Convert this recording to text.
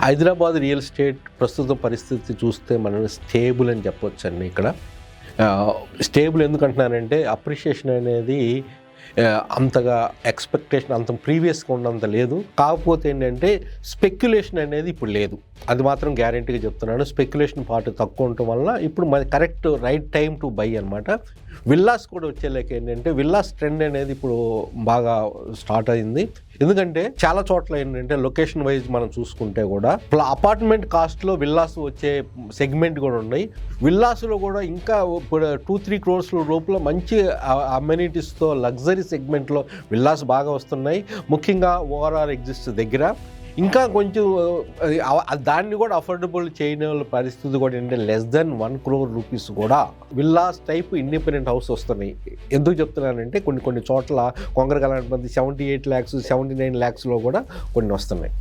Hyderabad real estate ప్రస్తుత పరిస్థితి చూస్తే మనం స్టేబుల్ అని చెప్పొచ్చండి. ఇక్కడ స్టేబుల్ ఎందుకంటున్నానంటే అప్రిషియేషన్ అనేది అంతగా ఎక్స్పెక్టేషన్ అంత ప్రీవియస్గా ఉన్నంత లేదు. కాకపోతే ఏంటంటే స్పెక్యులేషన్ అనేది ఇప్పుడు లేదు, అది మాత్రం గ్యారెంటీగా చెప్తున్నాను. స్పెక్యులేషన్ పార్ట్ తక్కువ ఉండటం వల్ల ఇప్పుడు మన correct right time to buy అనమాట. విల్లాస్ కూడా వచ్చేలేక ఏంటంటే విల్లాస్ ట్రెండ్ అనేది ఇప్పుడు బాగా స్టార్ట్ అయింది. ఎందుకంటే చాలా చోట్ల ఏంటంటే లొకేషన్ వైజ్ మనం చూసుకుంటే కూడా అపార్ట్మెంట్ కాస్ట్లో విల్లాస్ వచ్చే సెగ్మెంట్ కూడా ఉన్నాయి. విల్లాస్లో కూడా ఇంకా ఇప్పుడు 2-3 crores లోపల మంచి అమ్యూనిటీస్తో లగ్జరీ సెగ్మెంట్లో విల్లాస్ బాగా వస్తున్నాయి. ముఖ్యంగా ఓఆర్ఆర్ ఎగ్జిస్ట్ దగ్గర ఇంకా కొంచెం దాన్ని కూడా అఫోర్డబుల్ చేయని పరిస్థితి కూడా ఏంటంటే లెస్ దెన్ 1 crore rupees కూడా విల్లాస్ టైప్ ఇండిపెండెంట్ హౌస్ వస్తున్నాయి. ఎందుకు చెప్తున్నానంటే కొన్ని చోట్ల కొంగరగలాంటి 78 lakhs 79 lakhs కూడా కొన్ని వస్తున్నాయి.